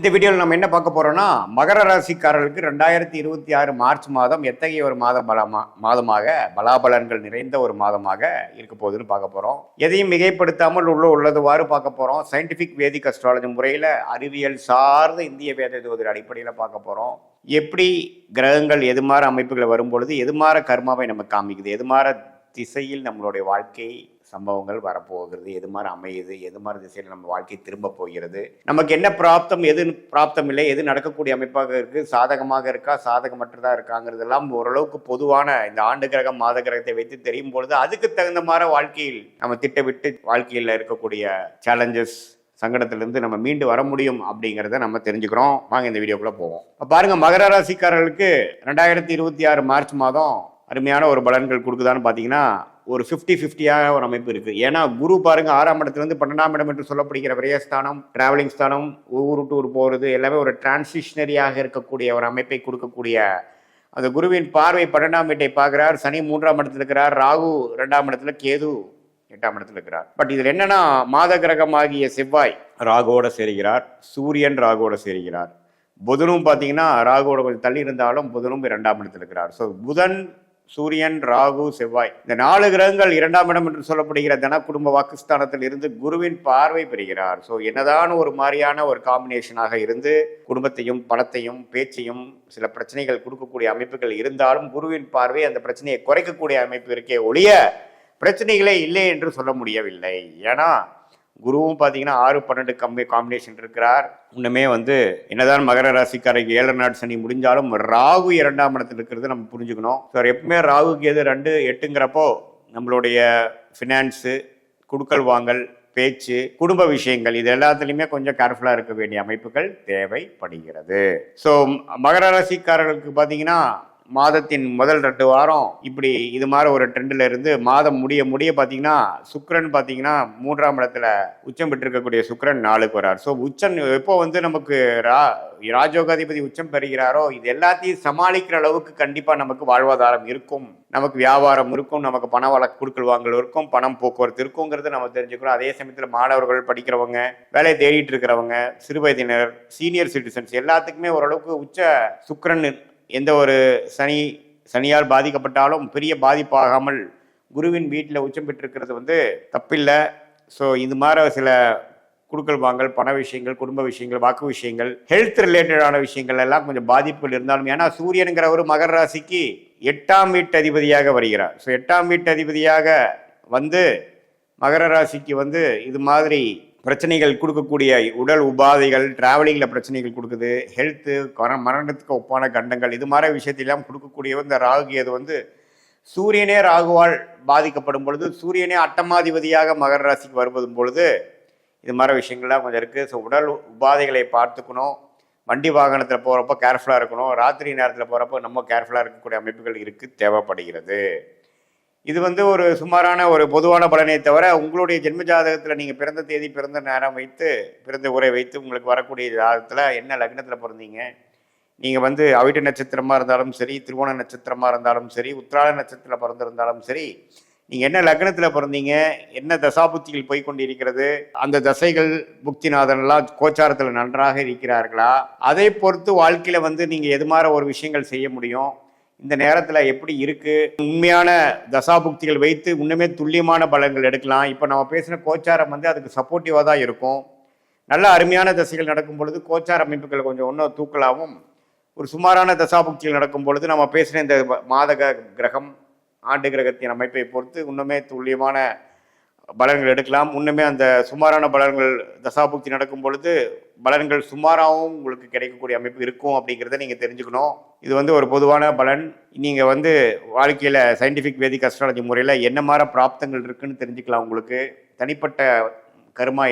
இந்த வீடியோவில் நம்ம என்ன பார்க்க போறோம்னா மகர ராசிக்காரர்களுக்கு 2026 மார்ச் மாதம் எத்தகைய ஒரு மாதமாக பலாபலன்கள் நிறைந்த ஒரு மாதமாக இருக்க போகுதுன்னு பார்க்க போறோம். எதையும் மிகைப்படுத்தாமல் உள்ளதுவாறு பார்க்க போறோம். சயின்டிபிக் வேதிக் அஸ்ட்ராலஜி முறையில் அறிவியல் சார்ந்த இந்திய வேத ஜோதிட அடிப்படையில் பார்க்க போறோம். எப்படி கிரகங்கள் எதுமாற அமைப்புகளை வரும்பொழுது எதுமாற கர்மாவை நமக்கு காமிக்குது, எதுமாற திசையில் நம்மளுடைய வாழ்க்கை சம்பவங்கள் வரப்போகிறது, எது மாதிரி அமையுது, எது மாதிரி திசையில் நம்ம வாழ்க்கை திரும்ப போகிறது, நமக்கு என்ன பிராப்தம், எது பிராப்தம் இல்லை, எது நடக்கக்கூடிய அமைப்பாக இருக்கு, சாதகமாக இருக்கா சாதகமற்றதா இருக்காங்கிறதெல்லாம் ஓரளவுக்கு பொதுவான இந்த ஆண்டு கிரகம் மாத கிரகத்தை வைத்து தெரியும் பொழுது அதுக்கு தகுந்த மாதிரி வாழ்க்கையில் நம்ம திட்டமிட்டு வாழ்க்கையில் இருக்கக்கூடிய சேலஞ்சஸ் சங்கடத்திலிருந்து நம்ம மீண்டு வர முடியும் அப்படிங்கிறத நம்ம தெரிஞ்சுக்கிறோம். வாங்க இந்த வீடியோக்குள்ள போவோம். பாருங்க, மகர ராசிக்காரர்களுக்கு 2026 மார்ச் மாதம் அருமையான ஒரு பலன்கள் கொடுக்குதான்னு பார்த்தீங்கன்னா ஒரு 50-50 ஒரு அமைப்பு இருக்கு. ஏன்னா குரு பாருங்க 6ஆம் இடத்துலேருந்து 12ஆம் இடம் என்று சொல்லப்படுகிற விரயஸ்தானம், டிராவலிங் ஸ்தானம், ஊரு டூர் போகிறது எல்லாமே ஒரு டிரான்சிஷனரியாக இருக்கக்கூடிய ஒரு அமைப்பை கொடுக்கக்கூடிய அந்த குருவின் பார்வை 12ஆம் வீட்டை பார்க்கிறார். சனி 3ஆம் இடத்துல இருக்கிறார், ராகு 2ஆம் இடத்துல, கேது 8ஆம் இடத்துல இருக்கிறார். பட் இதில் என்னன்னா மாத கிரகமாகிய செவ்வாய் ராகுவோட சேருகிறார், சூரியன் ராகுவோட சேருகிறார், புதனும் பார்த்தீங்கன்னா ராகுவோட கொஞ்சம் தள்ளி இருந்தாலும் புதனும் 2ஆம் இடத்துல இருக்கிறார். ஸோ புதன், சூரியன், ராகு, செவ்வாய் இந்த 4 கிரகங்கள் 2ஆம் இடம் என்று சொல்லப்படுகிற தன குடும்ப வாக்குஸ்தானத்தில் இருந்து குருவின் பார்வை பெறுகிறார். ஸோ என்னதான் ஒரு மாதிரியான ஒரு காம்பினேஷனாக இருந்து குடும்பத்தையும் பணத்தையும் பேச்சையும் சில பிரச்சனைகள் கொடுக்கக்கூடிய அமைப்புகள் இருந்தாலும் குருவின் பார்வை அந்த பிரச்சனையை குறைக்கக்கூடிய அமைப்பு இருக்கே ஒழிய பிரச்சனைகளே இல்லை என்று சொல்ல முடியவில்லை. ஏன்னா குருவும் பார்த்தீங்கன்னா 6-12 காம்பினேஷன் இருக்கிறார். இன்னுமே என்னதான் மகர ராசிக்காரருக்கு 7 நாட் சனி முடிஞ்சாலும் ராகு 2ஆம் இடத்துல இருக்கிறது நம்ம புரிஞ்சுக்கணும். ஸோ எப்பவுமே ராகுக்கு எது 2-8ங்கிறப்போ நம்மளுடைய ஃபினான்ஸு, குடுக்கல் வாங்கல், பேச்சு, குடும்ப விஷயங்கள் இது எல்லாத்துலேயுமே கொஞ்சம் கேர்ஃபுல்லாக இருக்க வேண்டிய அமைப்புகள் தேவைப்படுகிறது. ஸோ மகர ராசிக்காரர்களுக்கு பார்த்தீங்கன்னா மாதத்தின் முதல் 2 வாரம் இப்படி இது மாதிரி ஒரு ட்ரெண்டில் இருந்து மாதம் முடிய பார்த்தீங்கன்னா சுக்கிரன் பார்த்தீங்கன்னா 3ஆம் இடத்துல உச்சம் பெற்றிருக்கக்கூடிய சுக்கிரன் 4க்கு வரார். ஸோ உச்சம் எப்போ நமக்கு ராஜோகாதிபதி உச்சம் பெறுகிறாரோ இது எல்லாத்தையும் சமாளிக்கிற அளவுக்கு கண்டிப்பாக நமக்கு வாழ்வாதாரம் இருக்கும், நமக்கு வியாபாரம் இருக்கும், நமக்கு பண வழக்கு கொடுக்கல் வாங்கல் இருக்கும், பணம் போக்குவரத்து இருக்குங்கிறது நம்ம தெரிஞ்சுக்கிறோம். அதே சமயத்தில் மாணவர்கள், படிக்கிறவங்க, வேலையை தேடிட்டு இருக்கிறவங்க, சிறுவயதினர், சீனியர் சிட்டிசன்ஸ் எல்லாத்துக்குமே ஓரளவுக்கு உச்ச சுக்கிரன் எந்த ஒரு சனியால் பாதிக்கப்பட்டாலும் பெரிய பாதிப்பாகாமல் குருவின் வீட்டில் உச்சம் பெற்றிருக்கிறது தப்பில்லை. ஸோ இது மாதிரி சில குடுக்கல் வாங்கல், பண விஷயங்கள், குடும்ப விஷயங்கள், வாக்கு விஷயங்கள், ஹெல்த் ரிலேட்டடான விஷயங்கள் எல்லாம் கொஞ்சம் பாதிப்புகள் இருந்தாலும், ஏன்னா சூரியனுங்கிற ஒரு மகர ராசிக்கு 8ஆம் வீட்டு அதிபதியாக வருகிறார். ஸோ 8ஆம் வீட்டு அதிபதியாக மகர ராசிக்கு இது மாதிரி பிரச்சனைகள் கொடுக்கக்கூடிய உடல் உபாதைகள், டிராவலிங்கில் பிரச்சனைகள் கொடுக்குது, ஹெல்த்து, மரணத்துக்கு ஒப்பான கண்டங்கள் இது மாதிரி விஷயத்திலாம் கொடுக்கக்கூடிய இந்த ராகு அது சூரியனே ராகுவால் பாதிக்கப்படும் பொழுது, சூரியனே அட்டமாதிபதியாக மகர ராசிக்கு வருவதும் பொழுது இது மாதிரி விஷயங்கள்லாம் கொஞ்சம் இருக்குது. ஸோ உடல் உபாதைகளை பார்த்துக்கணும், வண்டி வாகனத்தில் போகிறப்போ கேர்ஃபுல்லாக இருக்கணும், ராத்திரி நேரத்தில் போகிறப்போ நம்ம கேர்ஃபுல்லாக இருக்கக்கூடிய அமைப்புகள் இருக்குது, தேவைப்படுகிறது. இது ஒரு சுமாரான ஒரு பொதுவான பலனை தவிர உங்களுடைய ஜென்ம ஜாதகத்தில் நீங்கள் பிறந்த தேதி, பிறந்த நேரம் வைத்து, பிறந்த உரை வைத்து உங்களுக்கு வரக்கூடிய ஜாதகத்தில் என்ன லக்னத்தில் பிறந்தீங்க, நீங்கள் அவிட்ட நட்சத்திரமாக இருந்தாலும் சரி, திருவோண நட்சத்திரமாக இருந்தாலும் சரி, உத்திராட நட்சத்திரத்தில் பிறந்திருந்தாலும் சரி, நீங்கள் என்ன லக்னத்தில் பிறந்தீங்க, என்ன தசாபுத்திகள் போய்கொண்டு இருக்கிறது, அந்த தசைகள் புக்திநாதன்லாம் கோச்சாரத்தில் நன்றாக இருக்கிறார்களா, அதை பொறுத்து வாழ்க்கையில் நீங்கள் எது மாதிரி ஒரு விஷயங்கள் செய்ய முடியும், இந்த நேரத்தில் எப்படி இருக்குது, உண்மையான தசாபுக்திகள் வைத்து இன்னுமே துல்லியமான பலன்கள் எடுக்கலாம். இப்போ நம்ம பேசின கோச்சாரம் அதுக்கு சப்போர்ட்டிவாக தான் இருக்கும். நல்ல அருமையான தசைகள் நடக்கும் பொழுது கோச்சார அமைப்புகள் கொஞ்சம் இன்னும் தூக்கலாகவும், ஒரு சுமாரான தசாபுக்திகள் நடக்கும் பொழுது நம்ம பேசின இந்த மாத கிரகம், ஆண்டு கிரகத்தின் அமைப்பை பொறுத்து இன்னுமே துல்லியமான பலன்கள் எடுக்கலாம். இன்னுமே அந்த சுமாரான பலன்கள் தசாபுக்தி நடக்கும் பொழுது பலன்கள் சுமாராகவும் உங்களுக்கு கிடைக்கக்கூடிய அமைப்பு இருக்கும் அப்படிங்கிறத நீங்கள் தெரிஞ்சுக்கணும். இது ஒரு பொதுவான பலன். நீங்கள் வாழ்க்கையில் சயின்டிஃபிக் வேதிக் அஸ்ட்ராலஜி முறையில் என்ன மாதிரி பிராப்தங்கள் இருக்குன்னு தெரிஞ்சுக்கலாம். உங்களுக்கு தனிப்பட்ட கர்மா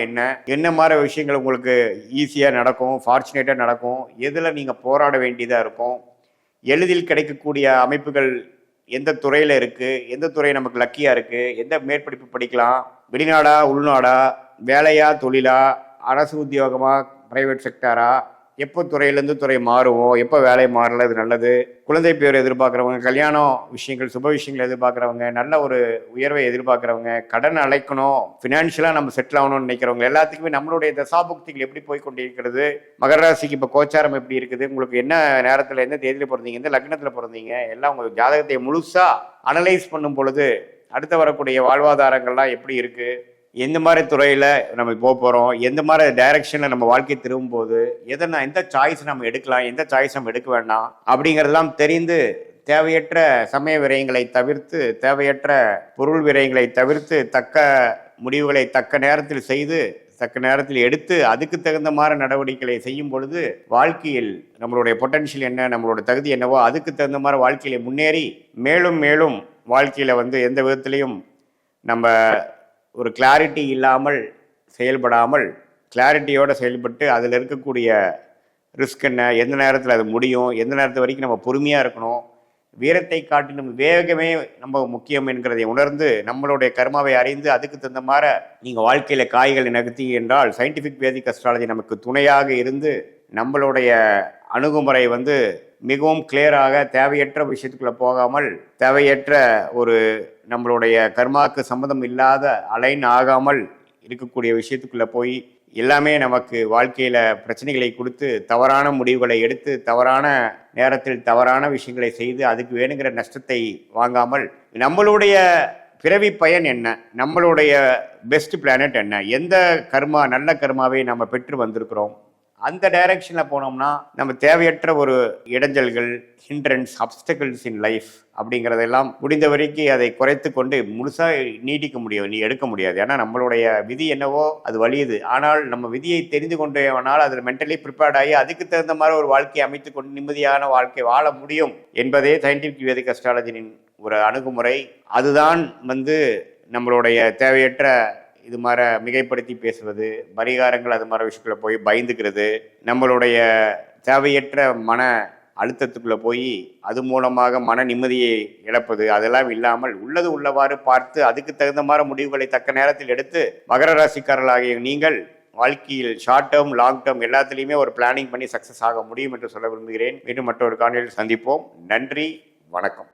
என்ன மாதிரி விஷயங்கள் உங்களுக்கு ஈஸியாக நடக்கும், ஃபார்ச்சுனேட்டாக நடக்கும், எதில் நீங்கள் போராட வேண்டியதாக இருக்கும், எளிதில் கிடைக்கக்கூடிய அமைப்புகள் எந்த துறையில் இருக்குது, எந்த துறை நமக்கு லக்கியாக இருக்குது, எந்த மேற்படிப்பு படிக்கலாம், வெளிநாடா உள்நாடா, வேலையா தொழிலா, அரசு உத்தியோகமா, பிரைவேட் செக்டாரா, எப்போ துறையிலேருந்து துறை மாறுவோம், எப்போ வேலை மாறல, இது நல்லது. குழந்தை பேர் எதிர்பார்க்குறவங்க, கல்யாணம் விஷயங்கள், சுப விஷயங்கள் எதிர்பார்க்குறவங்க, நல்ல ஒரு உயர்வை எதிர்பார்க்குறவங்க, கடன் அழைக்கணும், ஃபினான்ஷியலாக நம்ம செட்டில் ஆகணும்னு நினைக்கிறவங்க எல்லாத்துக்குமே நம்மளுடைய தசாபுக்திகள் எப்படி போய் கொண்டிருக்கிறது, மகர ராசிக்கு இப்போ கோச்சாரம் எப்படி இருக்குது, உங்களுக்கு என்ன நேரத்தில் எந்த தேதியில் பிறந்தீங்க, எந்த லக்னத்தில் பிறந்தீங்க, எல்லாம் உங்களுக்கு ஜாதகத்தை முழுசாக அனலைஸ் பண்ணும் பொழுது அடுத்த வரக்கூடிய வாழ்வாதாரங்கள்லாம் எப்படி இருக்குது, எந்த மாதிரி துறையில் நம்ம போக போகிறோம், எந்த மாதிரி டைரக்ஷனில் நம்ம வாழ்க்கை திரும்பும்போது எந்த சாய்ஸ் நம்ம எடுக்கலாம், எந்த சாய்ஸ் நம்ம எடுக்க வேண்டாம் அப்படிங்கிறதெல்லாம் தெரிந்து தேவையற்ற சமய விரயங்களை தவிர்த்து, தேவையற்ற பொருள் விரயங்களை தவிர்த்து, தக்க முடிவுகளை தக்க நேரத்தில் செய்து, தக்க நேரத்தில் எடுத்து, அதுக்கு தகுந்த மாதிரி நடவடிக்கைகளை செய்யும் பொழுது வாழ்க்கையில் நம்மளுடைய பொட்டன்ஷியல் என்ன, நம்மளோட தகுதி என்னவோ அதுக்கு தகுந்த மாதிரி வாழ்க்கையில முன்னேறி மேலும் மேலும் வாழ்க்கையில் எந்த விதத்திலையும் நம்ம ஒரு கிளாரிட்டி இல்லாமல் செயல்படாமல் கிளாரிட்டியோடு செயல்பட்டு அதில் இருக்கக்கூடிய ரிஸ்க் என்ன, எந்த நேரத்தில் அது முடியும், எந்த நேரத்து வரைக்கும் நம்ம பொறுமையாக இருக்கணும், வீரத்தை காட்டிலும் வேகமே நம்ம முக்கியம் என்கிறதை உணர்ந்து நம்மளுடைய கர்மாவை அறிந்து அதுக்கு தகுந்த மாதிரி நீங்கள் வாழ்க்கையில் காய்கள் நகர்த்தி என்றால் சயின்டிஃபிக் வேதிக் அஸ்ட்ராலஜி நமக்கு துணையாக இருந்து நம்மளுடைய அணுகுமுறை மிகவும் கிளியராக தேவையற்ற விஷயத்துக்குள்ளே போகாமல், தேவையற்ற ஒரு நம்மளுடைய கர்மாவுக்கு சம்மந்தம் இல்லாத அலைன் ஆகாமல் இருக்கக்கூடிய விஷயத்துக்குள்ளே போய் எல்லாமே நமக்கு வாழ்க்கையில் பிரச்சனைகளை கொடுத்து தவறான முடிவுகளை எடுத்து தவறான நேரத்தில் தவறான விஷயங்களை செய்து அதுக்கு வேணுங்கிற நஷ்டத்தை வாங்காமல் நம்மளுடைய பிறவி பயன் என்ன, நம்மளுடைய பெஸ்ட் பிளானட் என்ன, எந்த கர்மா நல்ல கர்மாவை நம்ம பெற்று வந்திருக்கிறோம், அந்த டைரக்ஷனில் போனோம்னா நம்ம தேவையற்ற ஒரு இடைஞ்சல்கள், ஹிண்ட்ரன்ஸ், அப்டக்கிள்ஸ் இன் லைஃப் அப்படிங்கிறதெல்லாம் முடிந்த வரைக்கும் அதை குறைத்து கொண்டு முழுசாக நீட்டிக்க முடியும், எடுக்க முடியாது. ஏன்னா நம்மளுடைய விதி என்னவோ அது வலியுது. ஆனால் நம்ம விதியை தெரிந்து கொண்டேனால் அதில் மென்டலி ப்ரிப்பேர்ட் ஆகி அதுக்கு தகுந்த மாதிரி ஒரு வாழ்க்கையை அமைத்து கொண்டு நிம்மதியான வாழ்க்கை வாழ முடியும் என்பதே சயின்டிஃபிக் வேதிக் அஸ்ட்ராலஜியின் ஒரு அணுகுமுறை. அதுதான் நம்மளுடைய தேவையற்ற இது மாதிரி மிகைப்படுத்தி பேசுவது, பரிகாரங்கள், அது மாதிரி விஷயத்துல போய் பயந்துக்கிறது, நம்மளுடைய தேவையற்ற மன அழுத்தத்துக்குள்ளே போய் அது மூலமாக மன நிம்மதியை இழப்பது, அதெல்லாம் இல்லாமல் உள்ளது உள்ளவாறு பார்த்து அதுக்கு தகுந்த மாதிரி முடிவுகளை தக்க நேரத்தில் எடுத்து மகர ராசிக்காரர்களாகிய நீங்கள் வாழ்க்கையில் ஷார்ட் டேர்ம் லாங் டேர்ம் எல்லாத்துலேயுமே ஒரு பிளானிங் பண்ணி சக்ஸஸ் ஆக முடியும் என்று சொல்ல விரும்புகிறேன். மீண்டும் மற்றொரு காணொளியில் சந்திப்போம். நன்றி, வணக்கம்.